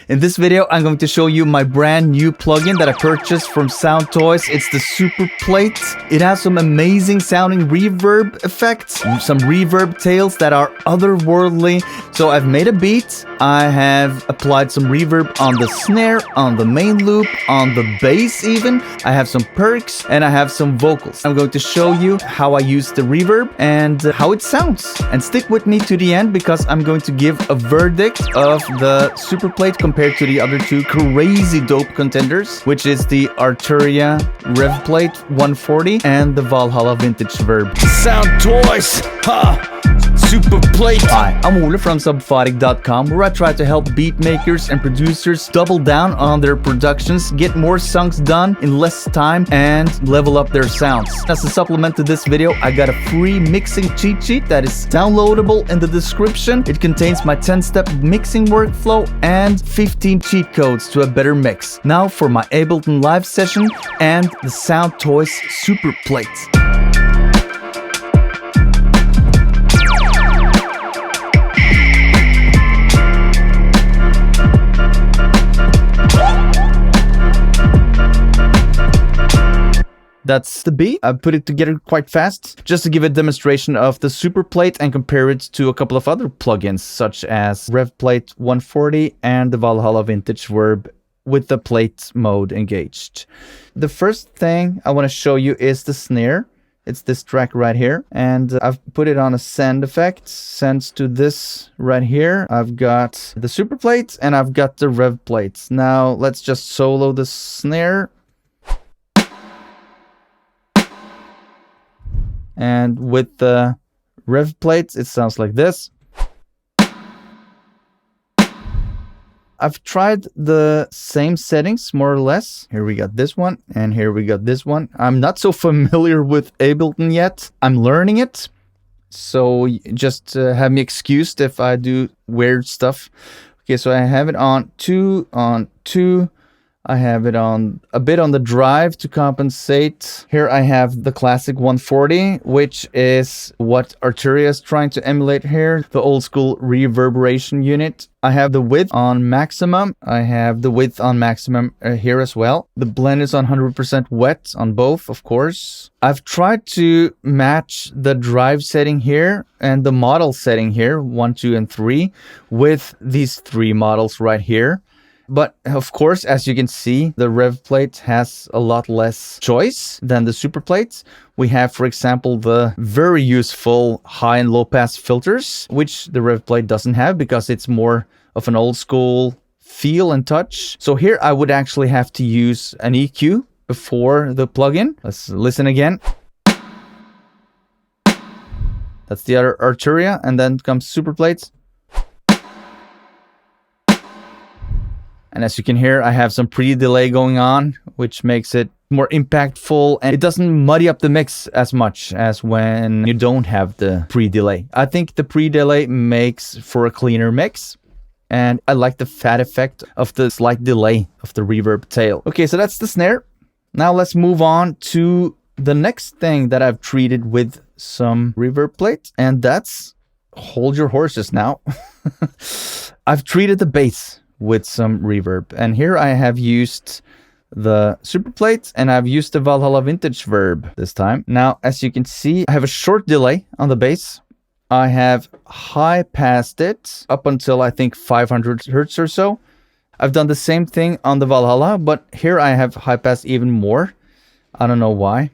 In this video, I'm going to show you my brand new plugin that I purchased from Soundtoys. It's the SuperPlate. It has some amazing sounding reverb effects, some reverb tails that are otherworldly. So I've made a beat. I have applied some reverb on the snare, on the main loop, on the bass even. I have some perks and I have some vocals. I'm going to show you how I use the reverb and how it sounds. And stick with me to the end because I'm going to give a verdict of the SuperPlate compared to the other two crazy dope contenders, which is the Arturia Rev PLATE-140 and the Valhalla Vintage Verb. Soundtoys SuperPlate. Hi, I'm Ole from Subphotic.com, where I try to help beat makers and producers double down on their productions, get more songs done in less time, and level up their sounds. As a supplement to this video, I got a free mixing cheat sheet that is downloadable in the description. It contains my 10-step mixing workflow and 15 cheat codes to a better mix. Now for my Ableton live session and the Soundtoys SuperPlate. That's the beat. I put it together quite fast just to give a demonstration of the SuperPlate and compare it to a couple of other plugins such as Rev PLATE-140 and the Valhalla Vintage Verb with the plate mode engaged. The first thing I want to show you is the snare. It's this track right here, and I've put it on a send effect, sends to this right here. I've got the SuperPlate and I've got the Rev Plate. Now let's just solo the snare. And with the Rev Plate, it sounds like this. I've tried the same settings, more or less. Here we got this one, and here we got this one. I'm not so familiar with Ableton yet. I'm learning it. So just have me excused if I do weird stuff. Okay, so I have it on 2, on 2. I have it on a bit on the drive to compensate. Here I have the classic 140, which is what Arturia is trying to emulate here, the old school reverberation unit. I have the width on maximum. I have the width on maximum here as well. The blend is on 100% wet on both, of course. I've tried to match the drive setting here and the model setting here, 1, 2, and 3, with these 3 models right here. But of course, as you can see, the Rev Plate has a lot less choice than the SuperPlate. We have, for example, the very useful high and low pass filters, which the Rev Plate doesn't have because it's more of an old school feel and touch. So here I would actually have to use an EQ before the plugin. Let's listen again. That's the other Arturia, and then comes SuperPlate. And as you can hear, I have some pre-delay going on, which makes it more impactful, and it doesn't muddy up the mix as much as when you don't have the pre-delay. I think the pre-delay makes for a cleaner mix, and I like the fat effect of the slight delay of the reverb tail. Okay, so that's the snare. Now let's move on to the next thing that I've treated with some reverb plate, and that's, hold your horses now. I've treated the bass with some reverb, and here I have used the SuperPlate and I've used the Valhalla Vintage Verb this time. Now, as you can see, I have a short delay on the bass. I have high passed it up until I think 500 hertz or so. I've done the same thing on the Valhalla, but here I have high passed even more. I don't know why.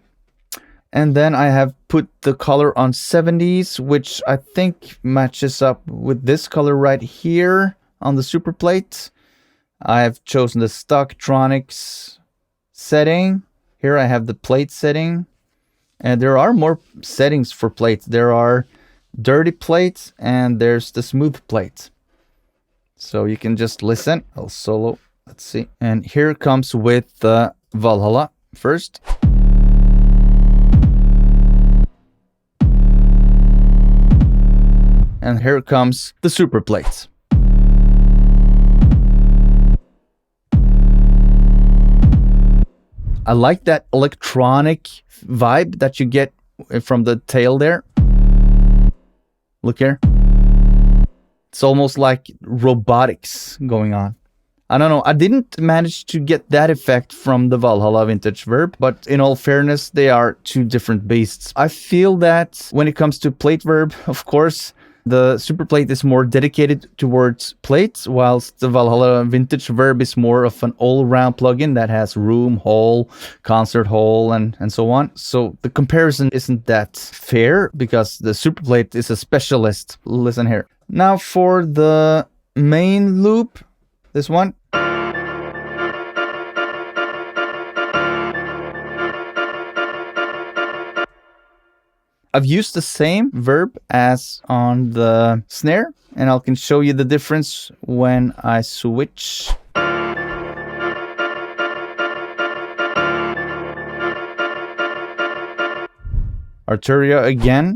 And then I have put the color on 70s, which I think matches up with this color right here. On the SuperPlate, I have chosen the Stocktronics setting. Here I have the plate setting. And there are more settings for plates. There are dirty plates and there's the smooth plate. So you can just listen. I'll solo. Let's see. And here comes with the Valhalla first. And here comes the SuperPlate. I like that electronic vibe that you get from the tail there. Look here. It's almost like robotics going on. I don't know. I didn't manage to get that effect from the Valhalla Vintage Verb, but in all fairness, they are two different beasts. I feel that when it comes to plate verb, of course, the SuperPlate is more dedicated towards plates, whilst the Valhalla Vintage Verb is more of an all-round plugin that has room, hall, concert hall, and so on. So the comparison isn't that fair because the SuperPlate is a specialist. Listen here. Now for the main loop, this one. I've used the same verb as on the snare, and I can show you the difference when I switch. Arturia again.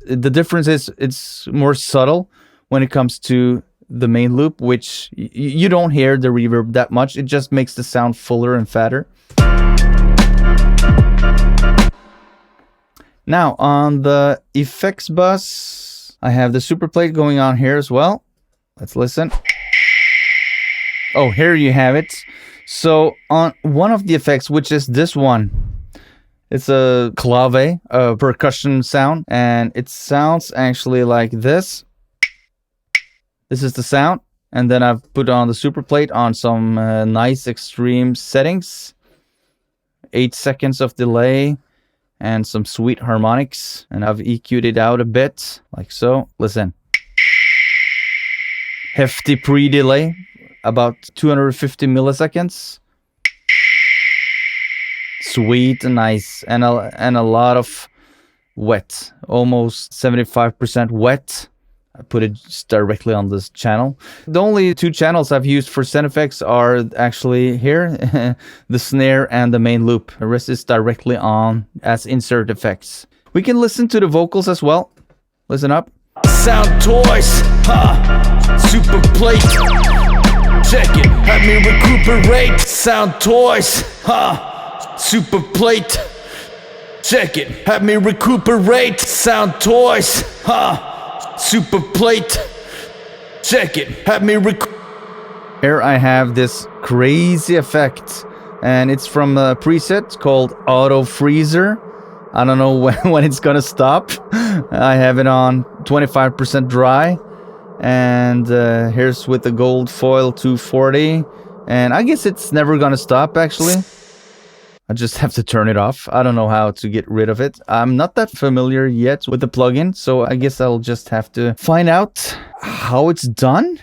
The difference is it's more subtle when it comes to the main loop, which you don't hear the reverb that much. It just makes the sound fuller and fatter. Now on the effects bus, I have the SuperPlate going on here as well. Let's listen. Oh, here you have it. So on one of the effects, which is this one, it's a clave, a percussion sound, and it sounds actually like this. This is the sound, and then I've put on the SuperPlate on some nice extreme settings. 8 seconds of delay and some sweet harmonics, and I've EQ'd it out a bit, like so. Listen. Hefty pre-delay, about 250 milliseconds. Sweet and nice, and a lot of wet, almost 75% wet. I put it just directly on this channel. The only two channels I've used for sound effects are actually here, the snare and the main loop. The rest is directly on as insert effects. We can listen to the vocals as well. Listen up. Soundtoys SuperPlate. Check it, have me recuperate. Soundtoys SuperPlate. Check it, have me recuperate. Soundtoys SuperPlate. Check it, have me Here I have this crazy effect, and it's from a preset called Auto Freezer. I don't know when it's gonna stop. I have it on 25% dry, and here's with the gold foil 240, and I guess it's never gonna stop actually. I just have to turn it off. I don't know how to get rid of it. I'm not that familiar yet with the plugin, so I guess I'll just have to find out how it's done.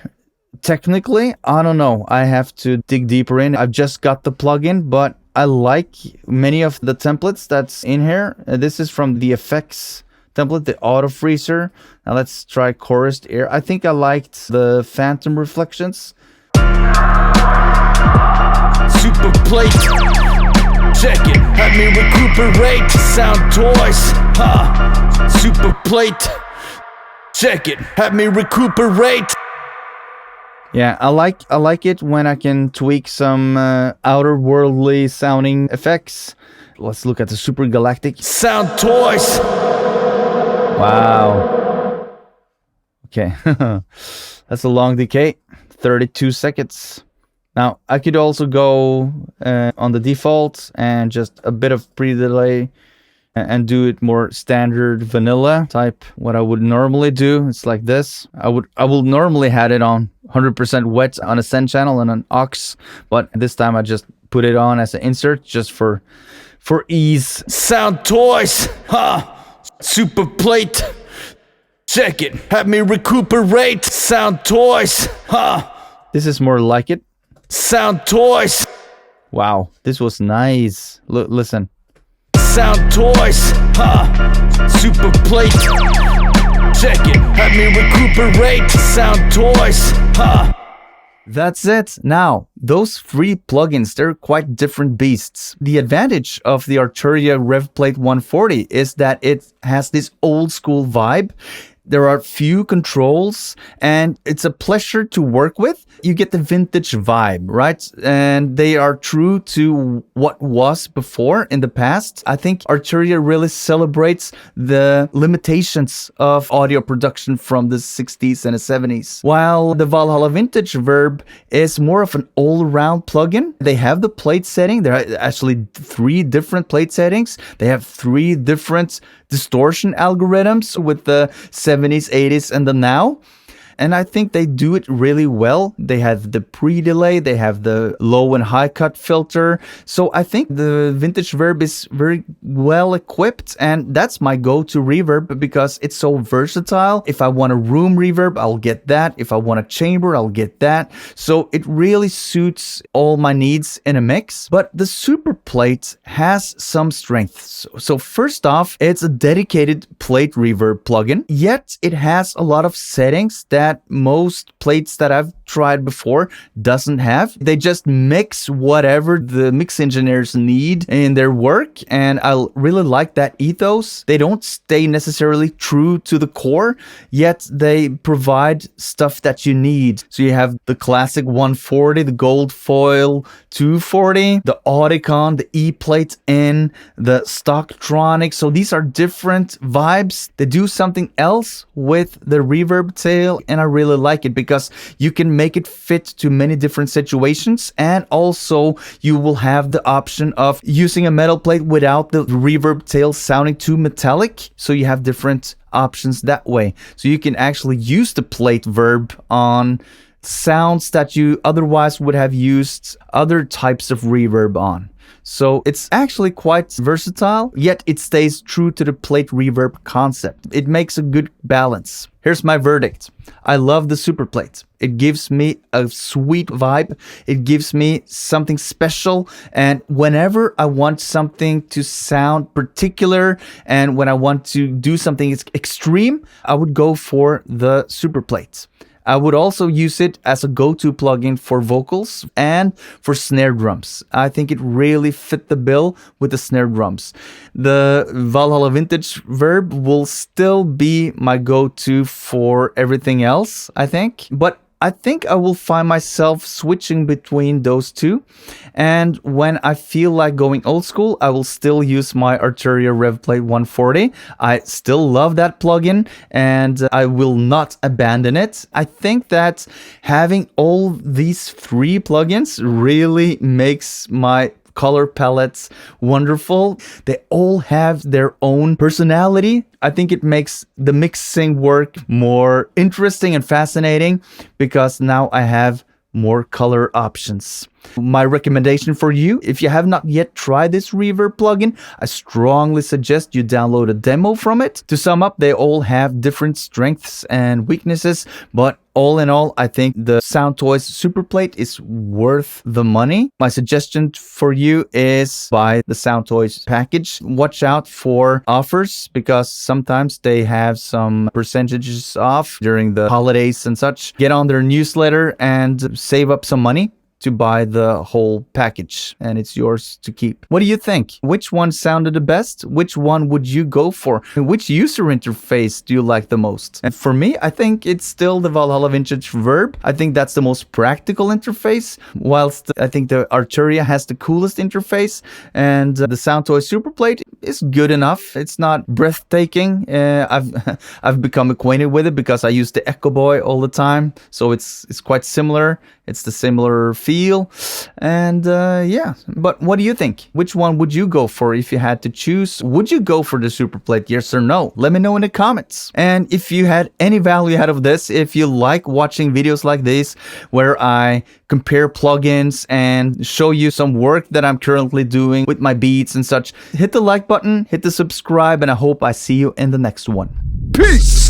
Technically, I don't know. I have to dig deeper in. I've just got the plugin, but I like many of the templates that's in here. This is from the effects template, the auto freezer. Now let's try chorus here. I think I liked the phantom reflections. SuperPlate. Check it, have me recuperate. Soundtoys SuperPlate. Check it, have me recuperate. Yeah, I like it when I can tweak some outer worldly sounding effects. Let's look at the Super Galactic. Soundtoys. Wow. Okay, that's a long decay, 32 seconds. Now, I could also go on the default and just a bit of pre-delay and do it more standard vanilla type, what I would normally do. It's like this. I will normally have it on 100% wet on a send channel and an aux, but this time I just put it on as an insert just for ease. Soundtoys SuperPlate. Check it, have me recuperate. Soundtoys This is more like it. Soundtoys. Wow, this was nice. Listen. Soundtoys SuperPlate. Check it, have me recuperate. Soundtoys That's it. Now, those three plugins, they're quite different beasts. The advantage of the Arturia Rev PLATE-140 is that it has this old school vibe. There are few controls and it's a pleasure to work with. You get the vintage vibe, right? And they are true to what was before in the past. I think Arturia really celebrates the limitations of audio production from the 60s and the 70s. While the Valhalla Vintage Verb is more of an all-around plugin. They have the plate setting. There are actually 3 different plate settings. They have 3 different distortion algorithms with the 70s, 80s, and the now. And I think they do it really well. They have the pre-delay, they have the low and high cut filter. So I think the Vintage Verb is very well equipped, and that's my go-to reverb because it's so versatile. If I want a room reverb, I'll get that. If I want a chamber, I'll get that. So it really suits all my needs in a mix. But the SuperPlate has some strengths. So first off, it's a dedicated plate reverb plugin, yet it has a lot of settings that most plates that I've tried before doesn't have. They just mix whatever the mix engineers need in their work, and I really like that ethos. They don't stay necessarily true to the core, yet they provide stuff that you need. So you have the classic 140, the gold foil 240, the Audicon, the E-plate in, the Stocktronic. So these are different vibes. They do something else with the reverb tail, and I really like it because you can make it fit to many different situations, and also you will have the option of using a metal plate without the reverb tail sounding too metallic. So you have different options that way. So you can actually use the plate verb on sounds that you otherwise would have used other types of reverb on. So it's actually quite versatile, yet it stays true to the plate reverb concept. It makes a good balance. Here's my verdict. I love the SuperPlate. It gives me a sweet vibe. It gives me something special. And whenever I want something to sound particular and when I want to do something extreme, I would go for the SuperPlate. I would also use it as a go-to plugin for vocals and for snare drums. I think it really fit the bill with the snare drums. The Valhalla Vintage Verb will still be my go-to for everything else, I think. But I think I will find myself switching between those two. And when I feel like going old school, I will still use my Arturia Rev PLATE-140. I still love that plugin and I will not abandon it. I think that having all these 3 plugins really makes my color palettes wonderful. They all have their own personality. I think it makes the mixing work more interesting and fascinating because now I have more color options. My recommendation for you, if you have not yet tried this reverb plugin, I strongly suggest you download a demo from it. To sum up, they all have different strengths and weaknesses, but all in all, I think the Soundtoys SuperPlate is worth the money. My suggestion for you is buy the Soundtoys package. Watch out for offers because sometimes they have some percentages off during the holidays and such. Get on their newsletter and save up some money to buy the whole package, and it's yours to keep. What do you think? Which one sounded the best? Which one would you go for? Which user interface do you like the most? And for me, I think it's still the Valhalla Vintage Verb. I think that's the most practical interface, whilst I think the Arturia has the coolest interface, and the Soundtoys SuperPlate is good enough. It's not breathtaking. I've become acquainted with it because I use the Echo Boy all the time, so it's quite similar. It's the similar feel, and yeah. But what do you think? Which one would you go for if you had to choose? Would you go for the SuperPlate, yes or no? Let me know in the comments. And if you had any value out of this, if you like watching videos like this where I compare plugins and show you some work that I'm currently doing with my beats and such, hit the like button, hit the subscribe, and I hope I see you in the next one. Peace!